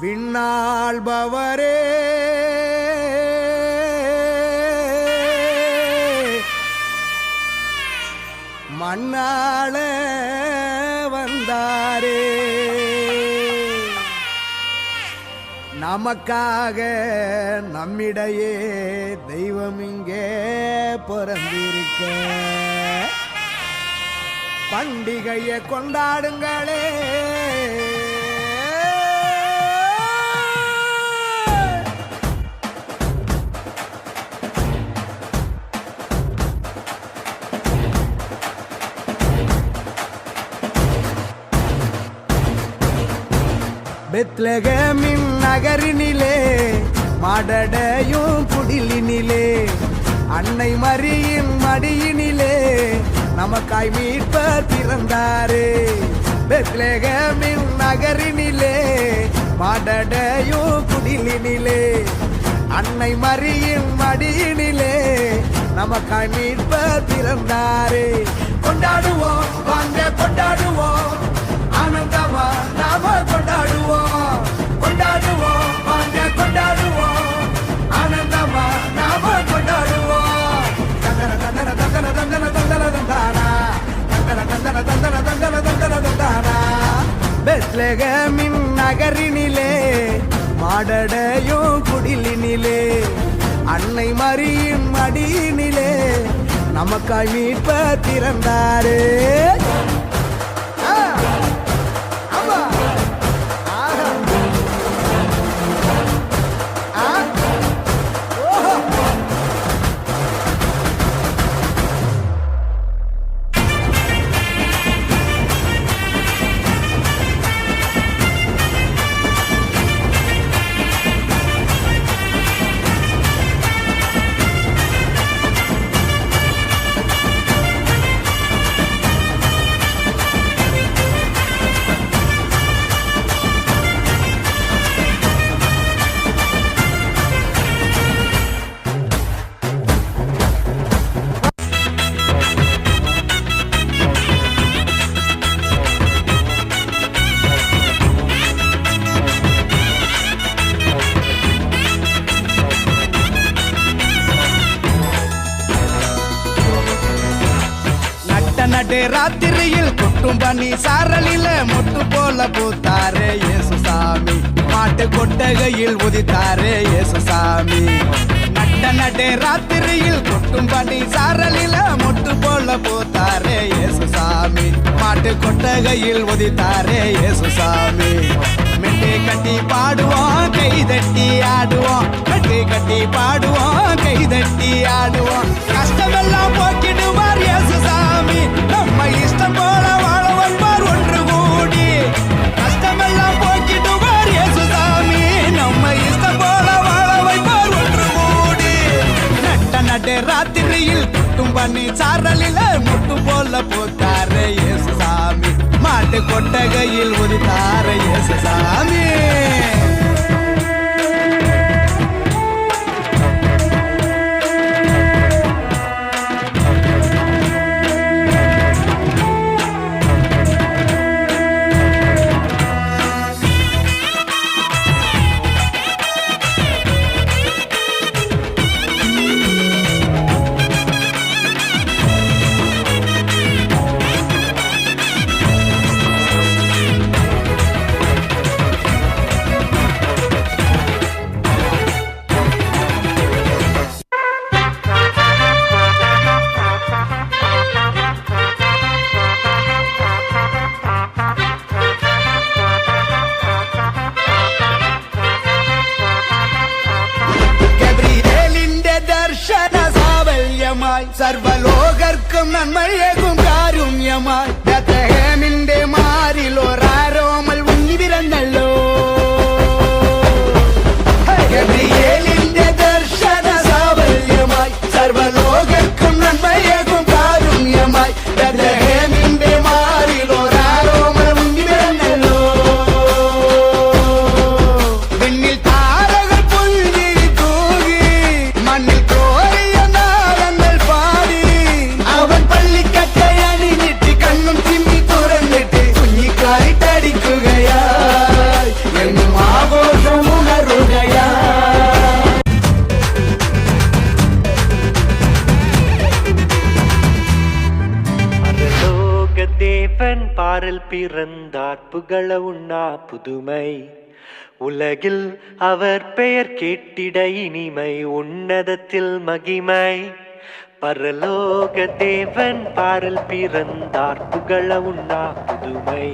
விண்ணாள்பவரே மண்ணாள வந்தாரே நமக்காக நம்மிடையே தெய்வம் இங்கே பிறந்திருக்க பண்டிகையை கொண்டாடுங்களே பெத்லகேமின் நகரினிலே மாடடையும் குடிலினிலே அன்னை மரியின் மடியினிலே நமக்காய் மீட்பர் பிறந்தாரே. பெத்லகேமின் நகரினிலே மாடடையும் குடிலினிலே அன்னை மரியின் மடியினிலே நமக்காய் மீட்பர் பிறந்தாரே. கொண்டாடுவோம் வாங்க கொண்டாடுவோம் ஆனந்தமா நாம கொண்டாடுவோம் கொண்டாடுவோம் வாங்க கொண்டாடுவோம் ஆனந்தமா நாம கொண்டாடுவோம். தந்தன தந்தன தந்தன தந்தன தந்தன தந்தானா தந்தன தந்தன தந்தன தந்தன தந்தன தந்தானா. பெத்லகேமின் நகரினிலே மாடடையும் குடிலினிலே அன்னை மரியின் மடியினிலே நமக்காய் மீட்பர் பிறந்தாரே. ராத்திரியில் கொட்டும் பனி சாரலில மொட்டு போல பூத்தாரே இயேசுசாமி. மாட்டு கொட்டகையில் உதித்தாரே இயேசுசாமி. நட்டே ராத்திரியில் கொட்டும் பனி சாரலில மொட்டு போல பூத்தாரே இயேசுசாமி. மாட்டு கொட்டகையில் உதித்தாரே இயேசுசாமி. மெட்டை கட்டி பாடுவோம் கைதட்டி ஆடுவோம் மெட்டை கட்டி பாடுவோம் கைதட்டி ஆடுவோம். கஷ்டமெல்லாம் போக்கிடுவார் இயேசுசாமி. நம்ம இஷ்டம் போல வாழ வைப்பார் ஒன்று கூடி. கஷ்டமெல்லாம் போக்கிடுவார் இயேசுசாமி. நம்ம இஷ்டம் போல வாழ வைப்பார் ஒன்று கூடி. நட்டே ராத்திரியில் கொட்டும் பனி சாரலில முட்டு போல போத்தாரே இயேசுசாமி. மாட்டு கொட்டகையில் உதித்தாரே இயேசுசாமி. സർവലോകർക്കും നന്മയേകും കാരുണ്യമായി ബെത്ലഹേമിന്റെ മാറിൽ ഒരാരോമൽ ഉണ്ണി പിറന്നല്ലോ. ഗബ്രിയേലിന്റെ ദർശന സാഫല്യമായി സർവലോകർക്കും നന്മയേകും കാരുണ്യമായി ബെത്ലഹേമിന്റെ മാറിൽ ഒരാരോമൽ ഉണ്ണി പിറന്നല്ലോ. വിണ്ണിൽ താരകൾ പുൽകിരി തൂകി മണ്ണിൽ ിക്കുകയായി എന്നും ആഘോഷ பிறந்தார் புகழ உண்ணா புதுமை. உலகில் அவர் பெயர் கேட்டிட இனிமை, உன்னதத்தில் மகிமை. பரலோக தேவன் பாரில் பிறந்தார் புகழ உண்ணா புதுமை.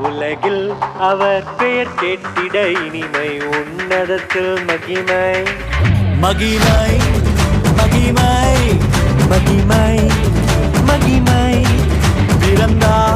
உலகில் அவர் பெயர் கேட்டிட இனிமை, உன்னதத்தில் மகிமை. மகிமை மகிமை மகிமை மகிமை பிறந்தார்